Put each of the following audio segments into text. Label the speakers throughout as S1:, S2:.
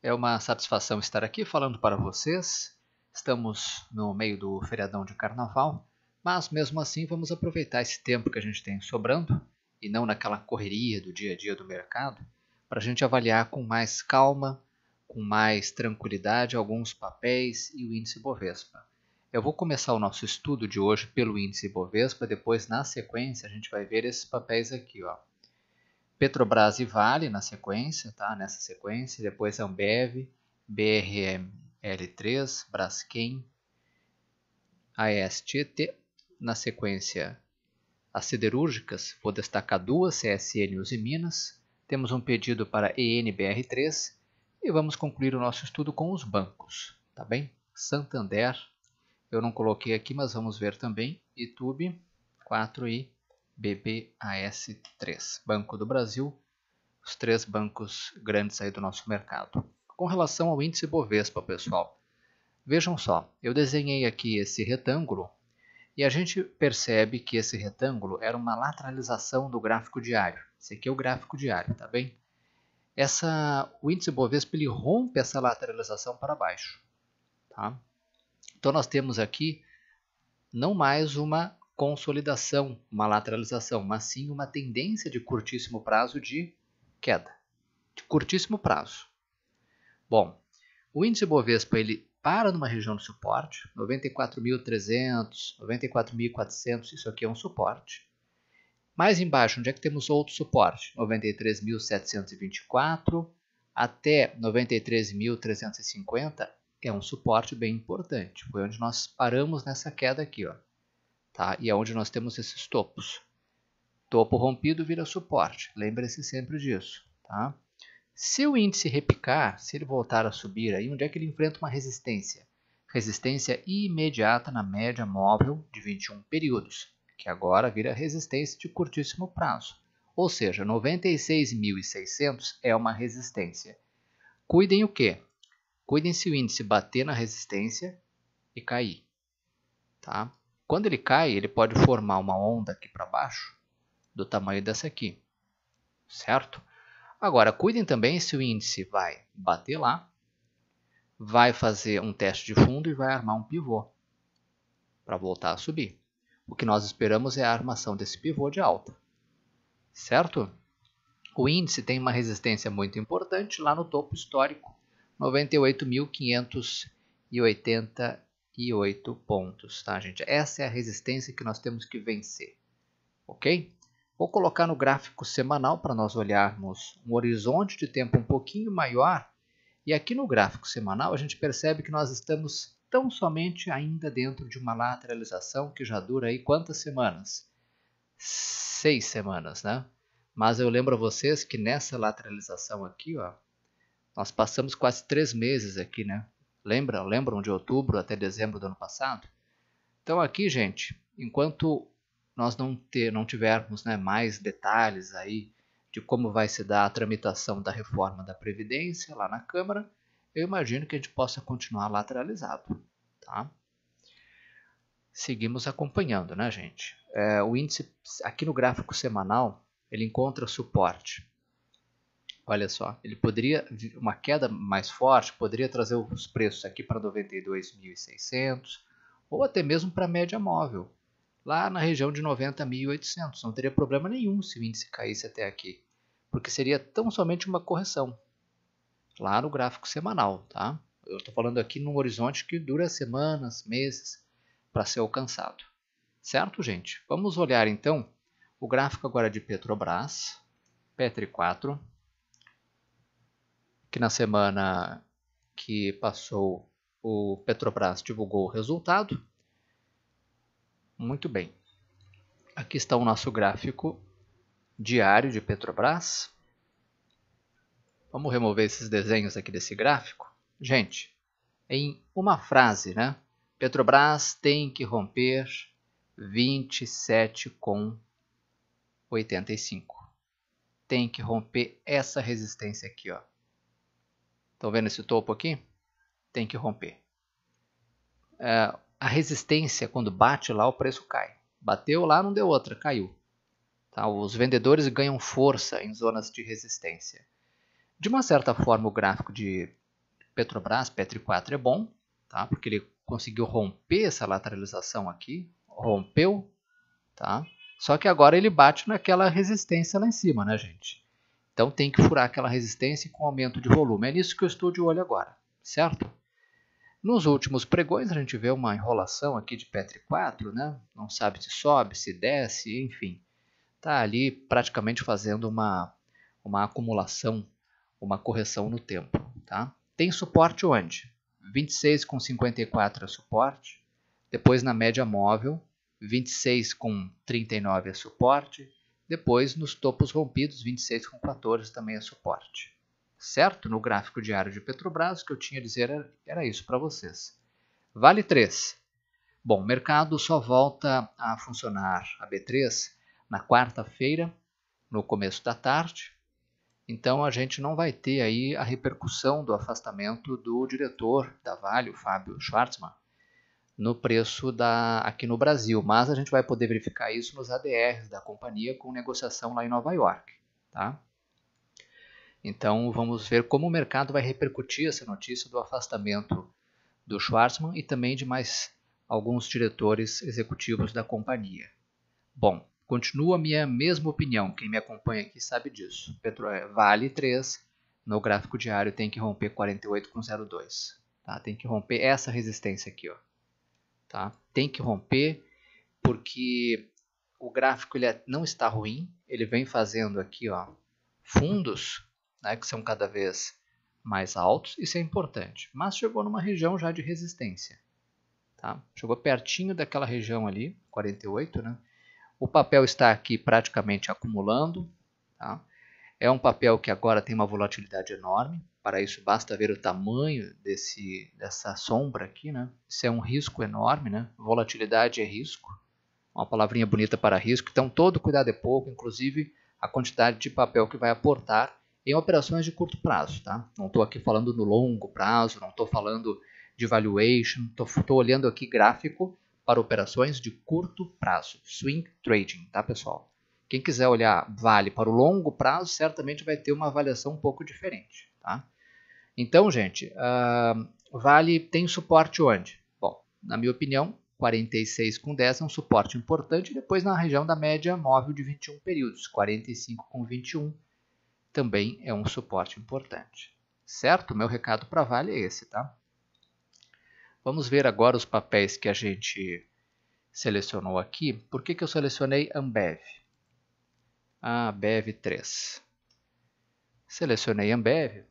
S1: É uma satisfação estar aqui falando para vocês. Estamos no meio do feriadão de carnaval, mas mesmo assim vamos aproveitar esse tempo que a gente tem sobrando e não naquela correria do dia a dia do mercado, para a gente avaliar com mais calma, com mais tranquilidade alguns papéis e o índice Bovespa. Eu vou começar o nosso estudo de hoje pelo índice Bovespa, depois na sequência a gente vai ver esses papéis aqui, ó. Petrobras e Vale na sequência, tá? Nessa sequência, depois Ambev, BRML3, Braskem, AES-Tietê, na sequência as siderúrgicas, vou destacar duas, CSN Uzi Minas, temos um pedido para ENBR3 e vamos concluir o nosso estudo com os bancos, tá bem? Santander, eu não coloquei aqui, mas vamos ver também, Itube 4 e BBAS3, Banco do Brasil, os três bancos grandes aí do nosso mercado. Com relação ao índice Bovespa, pessoal, vejam só, eu desenhei aqui esse retângulo e a gente percebe que esse retângulo era uma lateralização do gráfico diário. Esse aqui é o gráfico diário, tá bem? O índice Bovespa ele rompe essa lateralização para baixo, tá? Então nós temos aqui não mais uma consolidação, uma lateralização, mas sim uma tendência de curtíssimo prazo de queda, de curtíssimo prazo. Bom, o índice Bovespa ele para numa região de suporte, 94.300, 94.400, isso aqui é um suporte. Mais embaixo, onde é que temos outro suporte? 93.724 até 93.350 é um suporte bem importante. Foi onde nós paramos nessa queda aqui, ó. Tá? E é onde nós temos esses topos. Topo rompido vira suporte. Lembre-se sempre disso. Tá? Se o índice repicar, se ele voltar a subir, aí onde é que ele enfrenta uma resistência? Resistência imediata na média móvel de 21 períodos, que agora vira resistência de curtíssimo prazo. Ou seja, 96.600 é uma resistência. Cuidem o quê? Cuidem se o índice bater na resistência e cair. Tá? Quando ele cai, ele pode formar uma onda aqui para baixo, do tamanho dessa aqui. Certo? Agora, cuidem também se o índice vai bater lá, vai fazer um teste de fundo e vai armar um pivô para voltar a subir. O que nós esperamos é a armação desse pivô de alta. Certo? O índice tem uma resistência muito importante lá no topo histórico, 98.588 pontos, tá, gente? Essa é a resistência que nós temos que vencer, ok? Vou colocar no gráfico semanal para nós olharmos um horizonte de tempo um pouquinho maior. E aqui no gráfico semanal a gente percebe que nós estamos tão somente ainda dentro de uma lateralização que já dura aí quantas semanas? 6 semanas, né? Mas eu lembro a vocês que nessa lateralização aqui, ó, nós passamos quase 3 meses aqui, né? Lembram de outubro até dezembro do ano passado? Então aqui, gente, enquanto nós não tivermos, né, mais detalhes aí de como vai se dar a tramitação da reforma da Previdência lá na Câmara, eu imagino que a gente possa continuar lateralizado. Tá? Seguimos acompanhando, né, gente? O índice, aqui no gráfico semanal, ele encontra suporte. Olha só, ele poderia, uma queda mais forte, poderia trazer os preços aqui para 92.600 ou até mesmo para a média móvel, lá na região de 90.800. Não teria problema nenhum se o índice caísse até aqui, porque seria tão somente uma correção, lá no gráfico semanal. Tá? Eu estou falando aqui num horizonte que dura semanas, meses, para ser alcançado. Certo, gente? Vamos olhar então o gráfico agora de Petrobras, Petri 4, que na semana que passou o Petrobras divulgou o resultado. Muito bem. Aqui está o nosso gráfico diário de Petrobras. Vamos remover esses desenhos aqui desse gráfico. Gente, em uma frase, né? Petrobras tem que romper 27,85. Tem que romper essa resistência aqui, ó. Estão vendo esse topo aqui? Tem que romper. A resistência, quando bate lá, o preço cai. Bateu lá, não deu outra, caiu. Tá? Os vendedores ganham força em zonas de resistência. De uma certa forma, o gráfico de Petrobras, Petri4 é bom, tá? Porque ele conseguiu romper essa lateralização aqui, rompeu, tá? Só que agora ele bate naquela resistência lá em cima, né, gente? Então tem que furar aquela resistência com aumento de volume. É nisso que eu estou de olho agora, certo? Nos últimos pregões a gente vê uma enrolação aqui de Petri4, né? Não sabe se sobe, se desce, enfim. Está ali praticamente fazendo uma acumulação, uma correção no tempo. Tá? Tem suporte onde? 26,54 é suporte, depois na média móvel, 26,39 é suporte, depois nos topos rompidos, 26,14 também é suporte. Certo? No gráfico diário de Petrobras, o que eu tinha a dizer era isso para vocês. Vale 3. Bom, o mercado só volta a funcionar a B3 na quarta-feira, no começo da tarde. Então a gente não vai ter aí a repercussão do afastamento do diretor da Vale, o Fábio Schwartzman, no preço aqui no Brasil. Mas a gente vai poder verificar isso nos ADRs da companhia com negociação lá em Nova York. Tá? Então vamos ver como o mercado vai repercutir essa notícia do afastamento do Schwartzman e também de mais alguns diretores executivos da companhia. Bom, continua a minha mesma opinião, quem me acompanha aqui sabe disso. Vale 3, no gráfico diário tem que romper 48,02. Tá? Tem que romper essa resistência aqui. Ó. Tá? Tem que romper porque o gráfico não está ruim, ele vem fazendo aqui fundos, né, que são cada vez mais altos, isso é importante, mas chegou numa região já de resistência. Tá? Chegou pertinho daquela região ali, 48, né? O papel está aqui praticamente acumulando. Tá? É um papel que agora tem uma volatilidade enorme, para isso basta ver o tamanho dessa sombra aqui. Né? Isso é um risco enorme, né? Volatilidade é risco, uma palavrinha bonita para risco, então todo cuidado é pouco, inclusive a quantidade de papel que vai aportar em operações de curto prazo. Tá? Não estou aqui falando no longo prazo, não estou falando de valuation, estou olhando aqui gráfico para operações de curto prazo, swing trading, tá pessoal? Quem quiser olhar Vale para o longo prazo, certamente vai ter uma avaliação um pouco diferente. Tá? Então, gente, Vale tem suporte onde? Bom, na minha opinião, 46,10 é um suporte importante, depois na região da média móvel de 21 períodos, 45,21 também é um suporte importante. Certo? Meu recado para Vale é esse, tá? Vamos ver agora os papéis que a gente selecionou aqui. Por que eu selecionei Ambev? Ambev 3. Selecionei Ambev.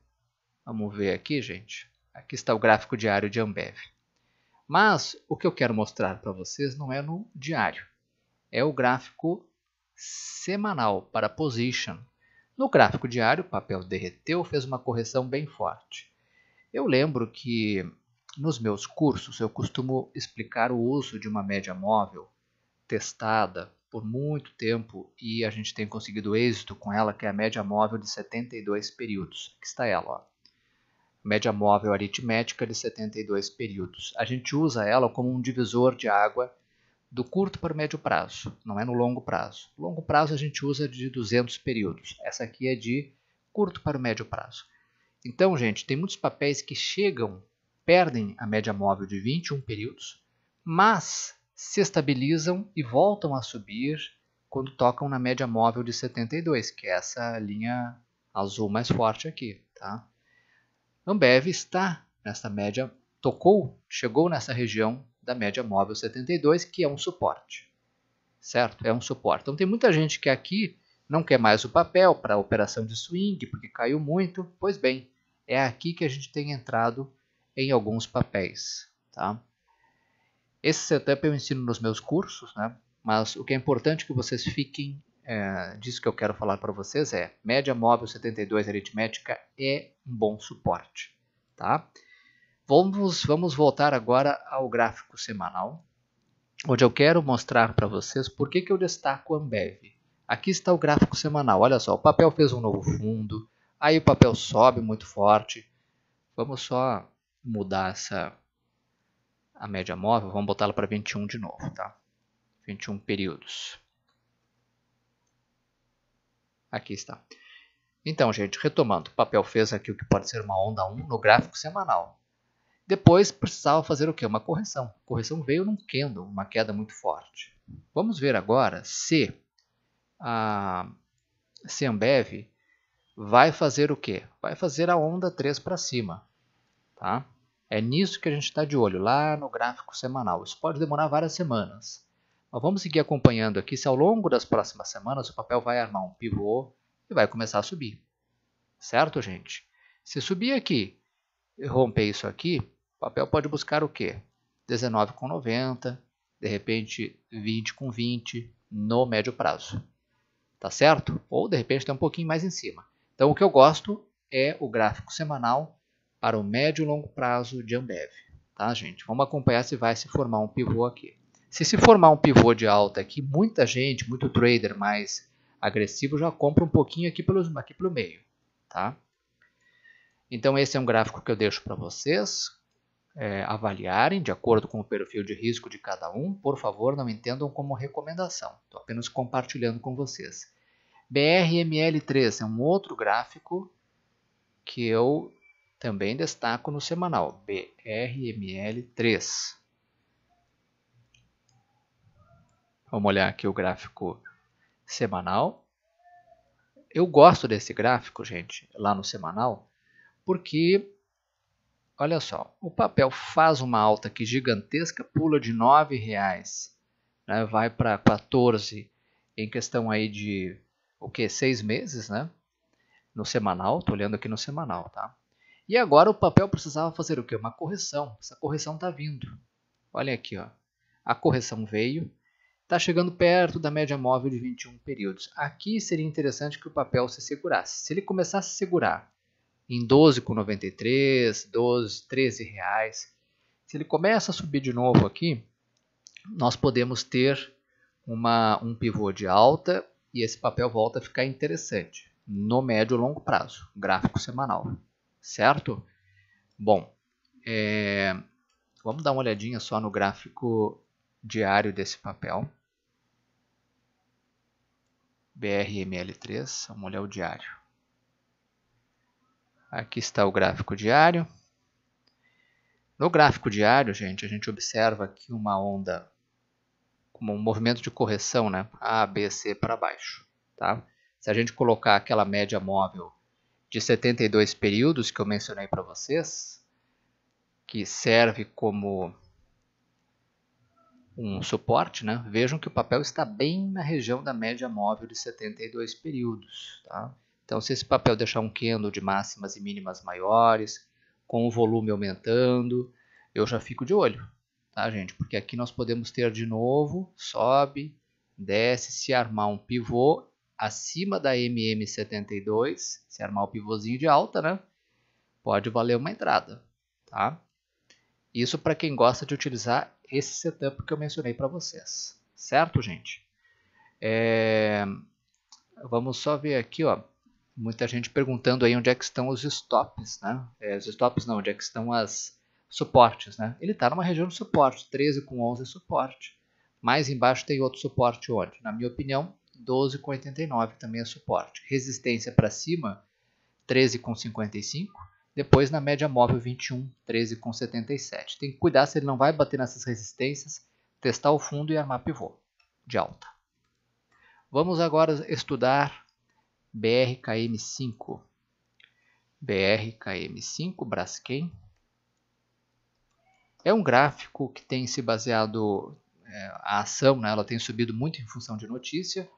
S1: Vamos ver aqui, gente. Aqui está o gráfico diário de Ambev. Mas o que eu quero mostrar para vocês não é no diário. É o gráfico semanal para position. No gráfico diário, o papel derreteu, fez uma correção bem forte. Eu lembro que nos meus cursos eu costumo explicar o uso de uma média móvel testada por muito tempo e a gente tem conseguido êxito com ela, que é a média móvel de 72 períodos. Aqui está ela, ó. Média móvel aritmética de 72 períodos. A gente usa ela como um divisor de água do curto para o médio prazo, não é no longo prazo. No longo prazo a gente usa de 200 períodos. Essa aqui é de curto para o médio prazo. Então, gente, tem muitos papéis que perdem a média móvel de 21 períodos, mas se estabilizam e voltam a subir quando tocam na média móvel de 72, que é essa linha azul mais forte aqui. Tá? Ambev está nessa média, chegou nessa região da média móvel 72, que é um suporte. Certo? É um suporte. Então tem muita gente que aqui não quer mais o papel para operação de swing, porque caiu muito. Pois bem, é aqui que a gente tem entrado em alguns papéis. Tá? Esse setup eu ensino nos meus cursos, né? Mas o que é importante que vocês fiquem disso que eu quero falar para vocês é média móvel 72 aritmética é um bom suporte. Tá? Vamos voltar agora ao gráfico semanal, onde eu quero mostrar para vocês por que eu destaco a Ambev. Aqui está o gráfico semanal. Olha só, o papel fez um novo fundo, aí o papel sobe muito forte. Vamos só mudar a média móvel, vamos botar ela para 21 de novo, tá? 21 períodos. Aqui está. Então, gente, retomando, o papel fez aqui o que pode ser uma onda 1 no gráfico semanal. Depois precisava fazer o quê? Uma correção. A correção veio num candle, uma queda muito forte. Vamos ver agora se a Ambev vai fazer o quê? Vai fazer a onda 3 para cima. Tá? É nisso que a gente está de olho, lá no gráfico semanal. Isso pode demorar várias semanas. Mas vamos seguir acompanhando aqui se ao longo das próximas semanas o papel vai armar um pivô e vai começar a subir. Certo, gente? Se subir aqui e romper isso aqui, o papel pode buscar o quê? 19,90, de repente 20,20 no médio prazo. Tá certo? Ou de repente está um pouquinho mais em cima. Então o que eu gosto é o gráfico semanal para o médio e longo prazo de Ambev. Tá, gente? Vamos acompanhar se vai se formar um pivô aqui. Se formar um pivô de alta aqui, muita gente, muito trader mais agressivo já compra um pouquinho aqui pelo meio. Tá? Então esse é um gráfico que eu deixo para vocês avaliarem de acordo com o perfil de risco de cada um. Por favor, não entendam como recomendação. Estou apenas compartilhando com vocês. BRML3 é um outro gráfico que eu também destaco no semanal. BRML3. Vamos olhar aqui o gráfico semanal. Eu gosto desse gráfico, gente, lá no semanal, porque, olha só, o papel faz uma alta aqui gigantesca, pula de R$ 9,00, né, vai para 14 em questão aí de, 6 meses, né? No semanal, estou olhando aqui no semanal, tá? E agora o papel precisava fazer o quê? Uma correção. Essa correção está vindo. Olha aqui, ó. A correção veio. Está chegando perto da média móvel de 21 períodos. Aqui seria interessante que o papel se segurasse. Se ele começasse a segurar em 12,93, 12, 13 reais, se ele começa a subir de novo aqui, nós podemos ter um pivô de alta e esse papel volta a ficar interessante no médio e longo prazo, gráfico semanal, certo? Bom, vamos dar uma olhadinha só no gráfico diário desse papel. BRML3, vamos olhar o diário. Aqui está o gráfico diário. No gráfico diário, gente, a gente observa aqui uma onda, como um movimento de correção, né? A, B, C para baixo. Tá? Se a gente colocar aquela média móvel de 72 períodos que eu mencionei para vocês, que serve como um suporte, né? Vejam que o papel está bem na região da média móvel de 72 períodos. Tá? Então, se esse papel deixar um candle de máximas e mínimas maiores, com o volume aumentando, eu já fico de olho, tá, gente? Porque aqui nós podemos ter de novo, sobe, desce, se armar um pivô acima da MM72, se armar o pivôzinho de alta, né? Pode valer uma entrada, tá? Isso para quem gosta de utilizar esse setup que eu mencionei para vocês, certo, gente? Vamos só ver aqui, ó, muita gente perguntando aí onde é que estão os stops, né? Os stops não, onde é que estão as suportes, né? Ele está numa região de suporte, 13,11 é suporte. Mais embaixo tem outro suporte onde? Na minha opinião, 12,89 também é suporte. Resistência para cima, 13,55. Depois na média móvel 21, 13,77. Tem que cuidar se ele não vai bater nessas resistências, testar o fundo e armar pivô de alta. Vamos agora estudar BRKM5. BRKM5, Braskem. É um gráfico que tem se baseado, a ação, né, ela tem subido muito em função de notícia.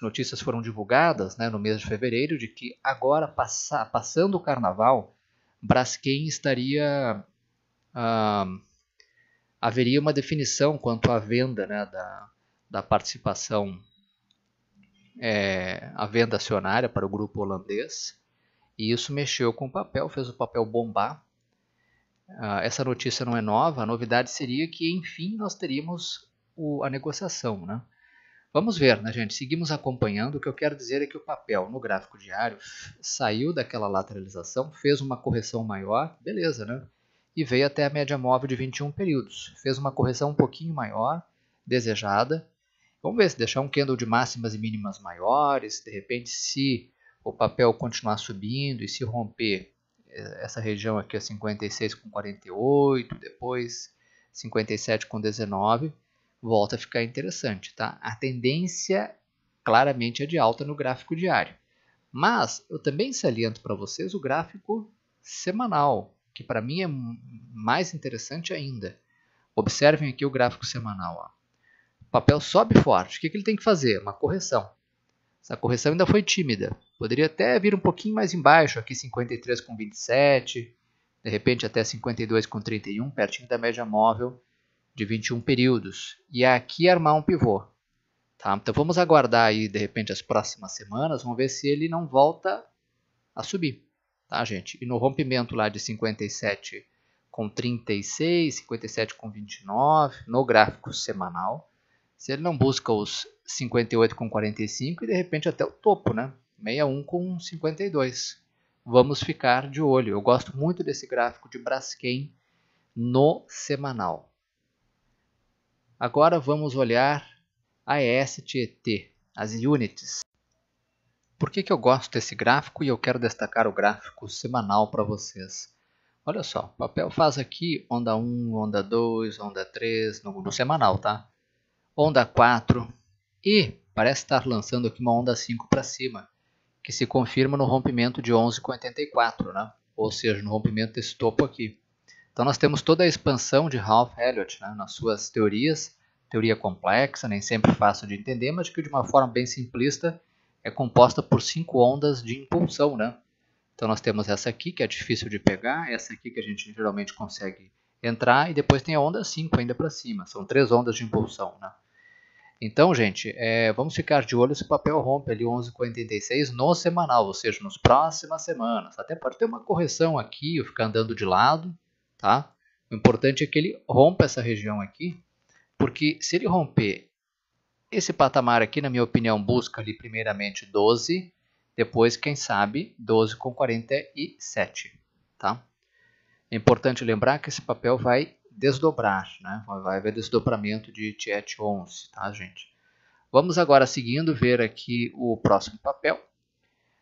S1: Notícias foram divulgadas, né, no mês de fevereiro de que agora, passando o carnaval, Braskem estaria... haveria uma definição quanto à venda, né, da participação, a venda acionária para o grupo holandês. E isso mexeu com o papel, fez o papel bombar. Essa notícia não é nova, a novidade seria que, enfim, nós teríamos a negociação, né? Vamos ver, né, gente? Seguimos acompanhando. O que eu quero dizer é que o papel no gráfico diário saiu daquela lateralização, fez uma correção maior, beleza, né? E veio até a média móvel de 21 períodos. Fez uma correção um pouquinho maior, desejada. Vamos ver se deixar um candle de máximas e mínimas maiores, de repente se o papel continuar subindo e se romper essa região aqui, 56 com 48, depois 57 com 19, volta a ficar interessante, tá? A tendência claramente é de alta no gráfico diário. Mas eu também saliento para vocês o gráfico semanal, que para mim é mais interessante ainda. Observem aqui o gráfico semanal. Ó. O papel sobe forte. O que ele tem que fazer? Uma correção. Essa correção ainda foi tímida. Poderia até vir um pouquinho mais embaixo, aqui 53 com 27, de repente até 52 com 31, pertinho da média móvel de 21 períodos. E aqui armar um pivô. Tá? Então vamos aguardar aí, de repente, as próximas semanas, vamos ver se ele não volta a subir. Tá, gente? E no rompimento lá de 57 com 36, 57 com 29, no gráfico semanal, se ele não busca os 58 com 45 e de repente até o topo, né? 61 com 52. Vamos ficar de olho. Eu gosto muito desse gráfico de Braskem no semanal. Agora vamos olhar a ESTET, as units. Por que eu gosto desse gráfico e eu quero destacar o gráfico semanal para vocês? Olha só, o papel faz aqui onda 1, onda 2, onda 3 no semanal, tá? Onda 4 e parece estar lançando aqui uma onda 5 para cima, que se confirma no rompimento de 11,84, né? Ou seja, no rompimento desse topo aqui. Então nós temos toda a expansão de Ralph Elliott, né? Nas suas teorias, teoria complexa, nem sempre fácil de entender, mas que de uma forma bem simplista é composta por 5 ondas de impulsão, né? Então nós temos essa aqui, que é difícil de pegar, essa aqui que a gente geralmente consegue entrar, e depois tem a onda 5 ainda para cima. São 3 ondas de impulsão, né? Então, gente, vamos ficar de olho se o papel rompe ali 11,86 no semanal, ou seja, nas próximas semanas. Até pode ter uma correção aqui, ou ficar andando de lado, tá? O importante é que ele rompa essa região aqui, porque se ele romper esse patamar aqui, na minha opinião, busca ali primeiramente 12, depois, quem sabe, 12 com 47, tá? É importante lembrar que esse papel vai desdobrar, né? Vai haver desdobramento de TET11, tá, gente? Vamos agora, seguindo, ver aqui o próximo papel.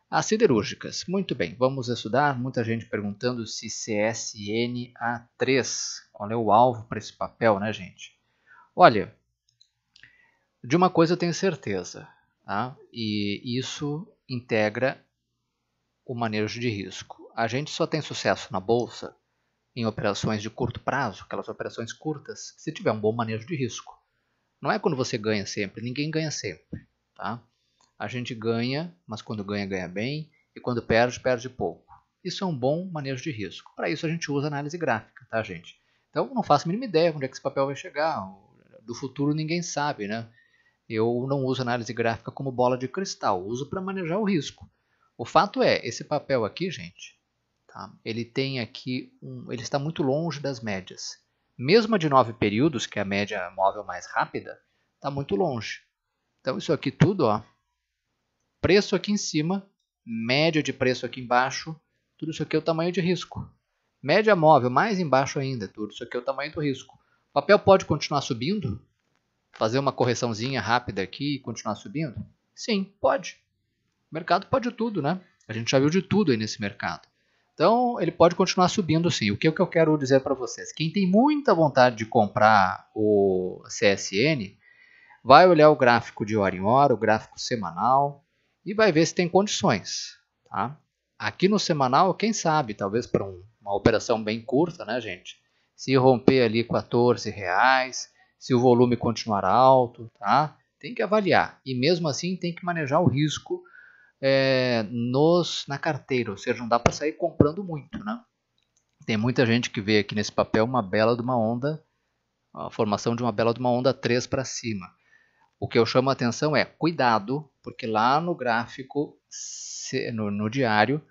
S1: As siderúrgicas. Muito bem, vamos estudar. Muita gente perguntando se CSNA3, qual é o alvo para esse papel, né, gente? Olha, de uma coisa eu tenho certeza, tá? E isso integra o manejo de risco. A gente só tem sucesso na bolsa em operações de curto prazo, aquelas operações curtas, se tiver um bom manejo de risco. Não é quando você ganha sempre, ninguém ganha sempre, tá? A gente ganha, mas quando ganha, ganha bem, e quando perde, perde pouco. Isso é um bom manejo de risco. Para isso a gente usa análise gráfica, tá, gente? Então não faço a mínima ideia onde é que esse papel vai chegar. Do futuro ninguém sabe, né? Eu não uso análise gráfica como bola de cristal, uso para manejar o risco. O fato é, esse papel aqui, gente, tá? Ele tem aqui ele está muito longe das médias. Mesmo a de 9 períodos, que é a média móvel mais rápida, está muito longe. Então isso aqui tudo, ó, preço aqui em cima, média de preço aqui embaixo, tudo isso aqui é o tamanho de risco. Média móvel mais embaixo ainda, tudo isso aqui é o tamanho do risco. O papel pode continuar subindo? Fazer uma correçãozinha rápida aqui e continuar subindo? Sim, pode. O mercado pode tudo, né? A gente já viu de tudo aí nesse mercado. Então, ele pode continuar subindo sim. O que eu quero dizer para vocês? Quem tem muita vontade de comprar o CSN, vai olhar o gráfico de hora em hora, o gráfico semanal, e vai ver se tem condições. Tá? Aqui no semanal, quem sabe, talvez para uma operação bem curta, né, gente? Se romper ali R$14, se o volume continuar alto, tá? Tem que avaliar. E mesmo assim tem que manejar o risco na carteira, ou seja, não dá para sair comprando muito, né? Tem muita gente que vê aqui nesse papel uma bela de uma onda, a formação de uma bela de uma onda 3 para cima. O que eu chamo a atenção é cuidado, porque lá no gráfico, no diário,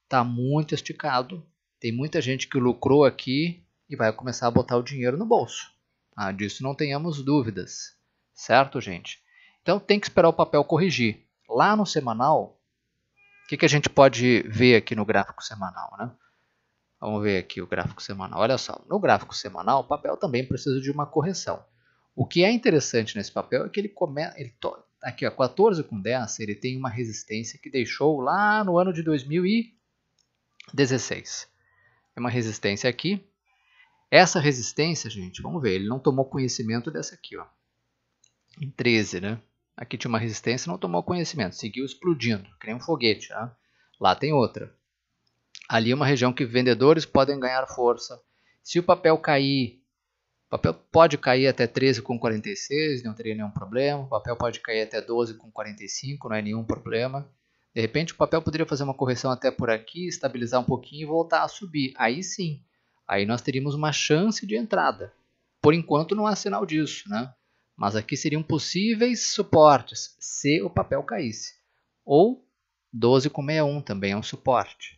S1: está muito esticado. Tem muita gente que lucrou aqui e vai começar a botar o dinheiro no bolso. Ah, disso não tenhamos dúvidas, certo, gente? Então tem que esperar o papel corrigir. Lá no semanal, o que a gente pode ver aqui no gráfico semanal, né? Vamos ver aqui o gráfico semanal. Olha só, no gráfico semanal, o papel também precisa de uma correção. O que é interessante nesse papel é que ele aqui ó, 14,10 ele tem uma resistência que deixou lá no ano de 2016. É uma resistência aqui. Essa resistência, gente, vamos ver, ele não tomou conhecimento dessa aqui, ó. Em 13, né? Aqui tinha uma resistência, não tomou conhecimento, seguiu explodindo, que nem um foguete, né? Lá tem outra. Ali é uma região que vendedores podem ganhar força. Se o papel cair, o papel pode cair até 13,46, não teria nenhum problema. O papel pode cair até 12,45, não é nenhum problema. De repente o papel poderia fazer uma correção até por aqui, estabilizar um pouquinho e voltar a subir. Aí sim, aí nós teríamos uma chance de entrada. Por enquanto não há sinal disso, né? Mas aqui seriam possíveis suportes se o papel caísse. Ou 12,61 também é um suporte.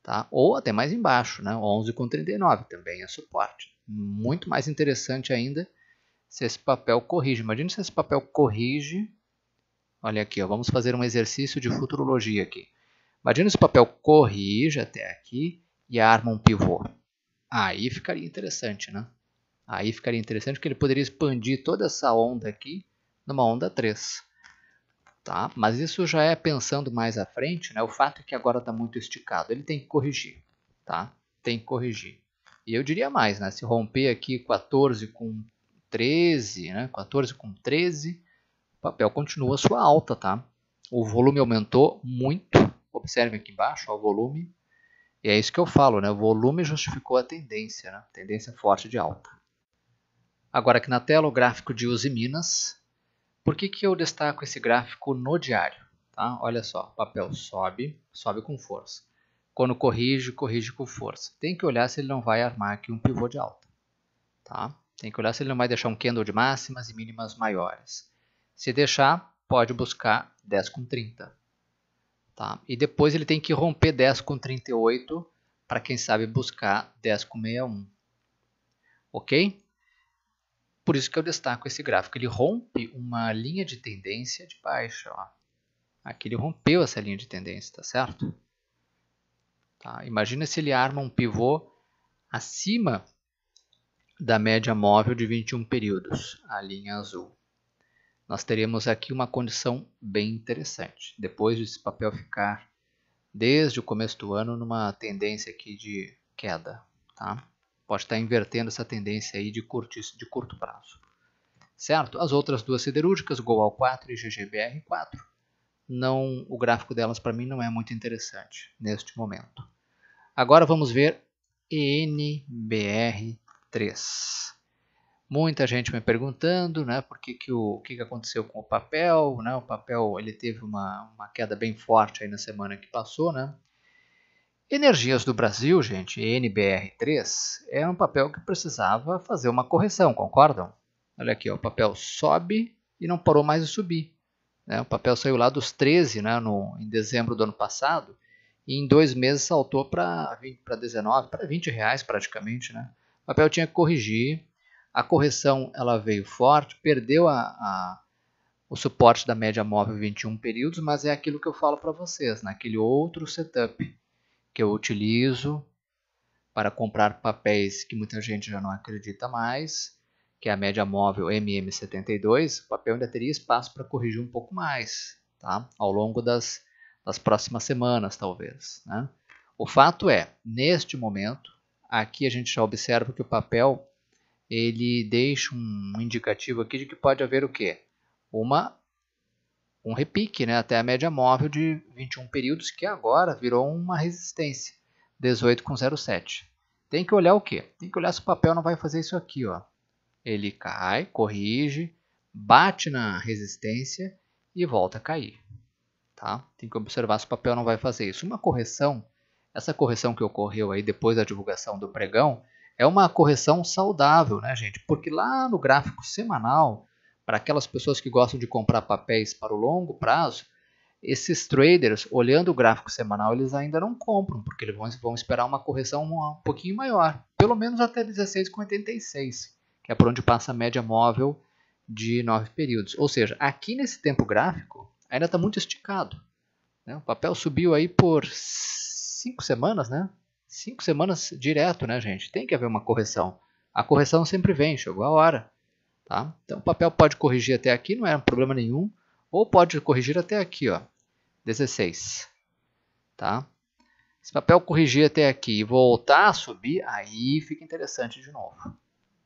S1: Tá? Ou até mais embaixo, né? 11,39 também é suporte. Muito mais interessante ainda se esse papel corrige. Imagina se esse papel corrige. Olha aqui, ó, vamos fazer um exercício de futurologia aqui. Imagina se o papel corrige até aqui e arma um pivô. Aí ficaria interessante, né? Aí ficaria interessante porque ele poderia expandir toda essa onda aqui numa onda 3. Tá? Mas isso já é pensando mais à frente, né? O fato é que agora está muito esticado. Ele tem que corrigir. Tá? Tem que corrigir. E eu diria mais, né? Se romper aqui 14,13, né? 14,13, o papel continua sua alta. Tá? O volume aumentou muito. Observe aqui embaixo ó, o volume. E é isso que eu falo, né? O volume justificou a tendência, né? Tendência forte de alta. Agora aqui na tela o gráfico de Usiminas. Por que eu destaco esse gráfico no diário? Tá? Olha só, o papel sobe, sobe com força. Quando corrige, corrige com força. Tem que olhar se ele não vai armar aqui um pivô de alta. Tá? Tem que olhar se ele não vai deixar um candle de máximas e mínimas maiores. Se deixar, pode buscar 10,30. Tá? E depois ele tem que romper 10,38 para quem sabe buscar 10,61. Ok? Por isso que eu destaco esse gráfico. Ele rompe uma linha de tendência de baixa. Ó. Aqui ele rompeu essa linha de tendência, tá certo? Tá? Imagina se ele arma um pivô acima da média móvel de 21 períodos, a linha azul. Nós teríamos aqui uma condição bem interessante. Depois desse papel ficar, desde o começo do ano, numa tendência aqui de queda. Tá? Pode estar invertendo essa tendência aí de curto prazo. Certo? As outras duas siderúrgicas, Goal 4 e GGBR 4, não, o gráfico delas para mim não é muito interessante neste momento. Agora vamos ver ENBR3. Muita gente me perguntando, né, o que aconteceu com o papel, né? O papel ele teve uma queda bem forte aí na semana que passou, né? Energias do Brasil, gente, ENBR3, é um papel que precisava fazer uma correção, concordam? Olha aqui, ó, o papel sobe e não parou mais de subir. Né? O papel saiu lá dos 13 né, em dezembro do ano passado e em 2 meses saltou para 19, para 20 reais praticamente. Né? O papel tinha que corrigir, a correção ela veio forte, perdeu o suporte da média móvel 21 períodos, mas é aquilo que eu falo para vocês, naquele outro setup que eu utilizo para comprar papéis que muita gente já não acredita mais, que é a média móvel MM72, o papel ainda teria espaço para corrigir um pouco mais, tá? Ao longo das próximas semanas, talvez. Né? O fato é, neste momento, aqui a gente já observa que o papel ele deixa um indicativo aqui de que pode haver o quê? Um repique, né, até a média móvel de 21 períodos, que agora virou uma resistência, 18,07. Tem que olhar o quê? Tem que olhar se o papel não vai fazer isso aqui. Ó. Ele cai, corrige, bate na resistência e volta a cair. Tá? Tem que observar se o papel não vai fazer isso. Uma correção, essa correção que ocorreu aí depois da divulgação do pregão, é uma correção saudável, né, gente? Porque lá no gráfico semanal, para aquelas pessoas que gostam de comprar papéis para o longo prazo, esses traders, olhando o gráfico semanal, eles ainda não compram, porque eles vão esperar uma correção um pouquinho maior, pelo menos até 16,86, que é por onde passa a média móvel de 9 períodos. Ou seja, aqui nesse tempo gráfico, ainda está muito esticado. Né? O papel subiu aí por 5 semanas, né? 5 semanas direto, né, gente? Tem que haver uma correção. A correção sempre vem, chegou a hora. Tá? Então o papel pode corrigir até aqui, não é um problema nenhum. Ou pode corrigir até aqui, ó, 16. Tá? Se o papel corrigir até aqui e voltar a subir, aí fica interessante de novo.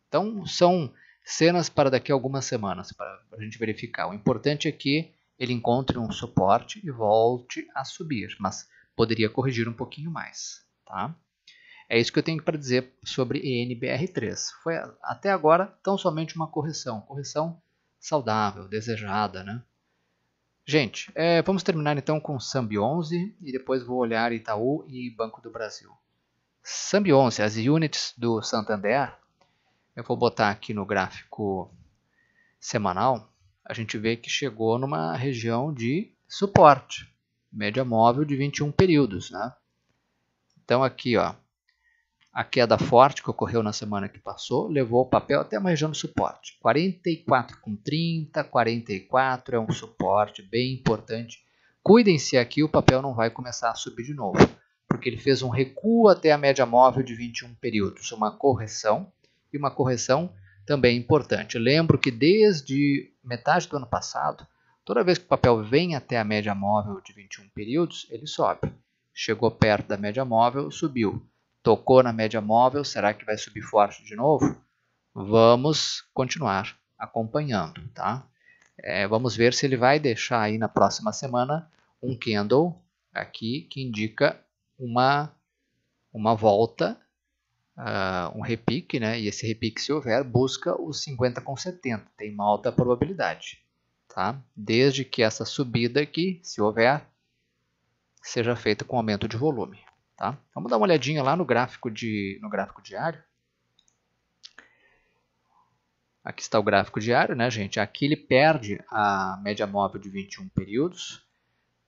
S1: Então, são cenas para daqui a algumas semanas, para a gente verificar. O importante é que ele encontre um suporte e volte a subir, mas poderia corrigir um pouquinho mais. Tá? É isso que eu tenho para dizer sobre ENBR3. Foi até agora tão somente uma correção saudável, desejada, né? Gente, vamos terminar então com SAMB11 e depois vou olhar Itaú e Banco do Brasil. SAMB11, as units do Santander, eu vou botar aqui no gráfico semanal, a gente vê que chegou numa região de suporte, média móvel de 21 períodos, né? Então aqui, ó, a queda forte que ocorreu na semana que passou levou o papel até uma região de suporte. 44,30, 44 é um suporte bem importante. Cuidem-se aqui, o papel não vai começar a subir de novo, porque ele fez um recuo até a média móvel de 21 períodos, uma correção, e uma correção também importante. Lembro que desde metade do ano passado, toda vez que o papel vem até a média móvel de 21 períodos, ele sobe. Chegou perto da média móvel, subiu. Tocou na média móvel, será que vai subir forte de novo? Vamos continuar acompanhando, tá? Vamos ver se ele vai deixar aí na próxima semana um candle aqui que indica uma volta, um repique, né? E esse repique, se houver, busca os 50,70, tem uma alta probabilidade, tá? Desde que essa subida aqui, se houver, seja feita com aumento de volume. Tá? Vamos dar uma olhadinha lá no gráfico diário. Aqui está o gráfico diário, né, gente? Aqui ele perde a média móvel de 21 períodos,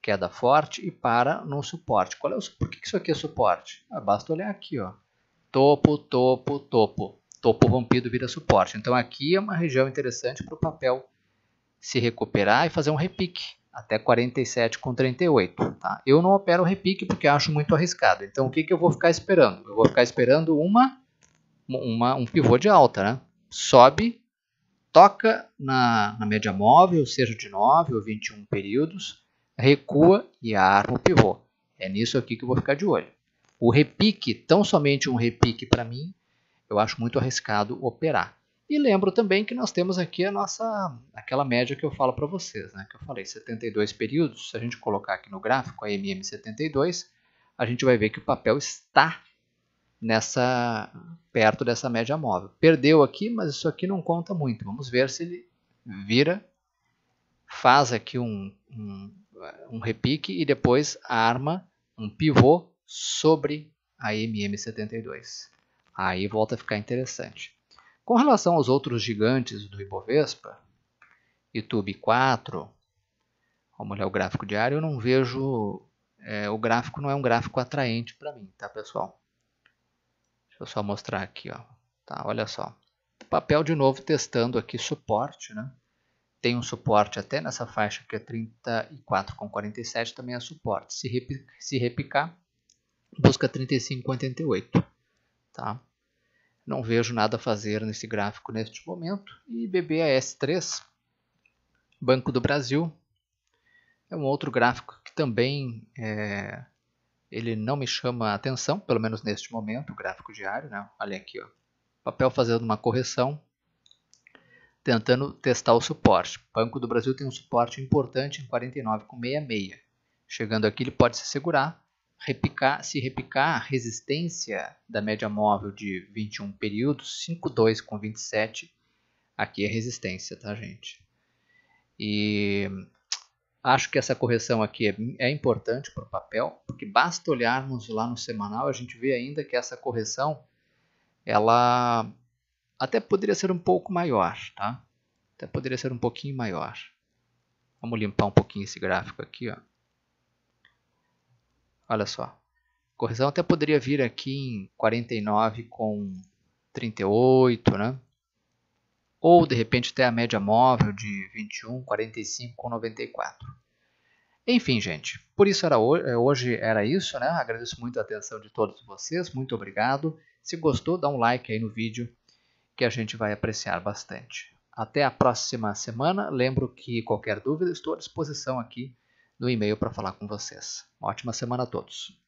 S1: queda forte e para no suporte. Por que isso aqui é suporte? Basta olhar aqui, ó. Topo, topo, topo. Topo rompido vira suporte. Então aqui é uma região interessante para o papel se recuperar e fazer um repique até 47,38. Tá? Eu não opero repique porque acho muito arriscado. Então, o que eu vou ficar esperando? Eu vou ficar esperando um pivô de alta. Né? Sobe, toca na média móvel, seja de 9 ou 21 períodos, recua e arma o pivô. É nisso aqui que eu vou ficar de olho. O repique, tão somente um repique para mim, eu acho muito arriscado operar. E lembro também que nós temos aqui aquela média que eu falo para vocês, né? Que eu falei, 72 períodos. Se a gente colocar aqui no gráfico a MM72, a gente vai ver que o papel está perto dessa média móvel. Perdeu aqui, mas isso aqui não conta muito. Vamos ver se ele vira, faz aqui um repique e depois arma um pivô sobre a MM72. Aí volta a ficar interessante. Com relação aos outros gigantes do Ibovespa, ITUB4, vamos olhar o gráfico diário, eu não vejo, o gráfico não é um gráfico atraente para mim, tá pessoal? Deixa eu só mostrar aqui, ó. Tá, olha só. O papel de novo testando aqui suporte, né? Tem um suporte até nessa faixa que é 34,47, também é suporte. Se repicar, busca 35,88, tá? Não vejo nada a fazer nesse gráfico neste momento. E BBAS3, Banco do Brasil, é um outro gráfico que também ele não me chama a atenção, pelo menos neste momento, o gráfico diário. Né? Olha aqui, ó, papel fazendo uma correção, tentando testar o suporte. Banco do Brasil tem um suporte importante em 49,66. Chegando aqui ele pode se segurar. Se repicar a resistência da média móvel de 21 períodos, 5,2,27, aqui é resistência, tá, gente? E acho que essa correção aqui é importante para o papel, porque basta olharmos lá no semanal, a gente vê ainda que essa correção, ela até poderia ser um pouco maior, tá? Até poderia ser um pouquinho maior. Vamos limpar um pouquinho esse gráfico aqui, ó. Olha só, a correção até poderia vir aqui em 49,38, né? Ou de repente até a média móvel de 21, 45,94. Enfim, gente, por isso hoje era isso, né? Agradeço muito a atenção de todos vocês, muito obrigado. Se gostou, dá um like aí no vídeo que a gente vai apreciar bastante. Até a próxima semana. Lembro que qualquer dúvida estou à disposição aqui no e-mail para falar com vocês. Uma ótima semana a todos.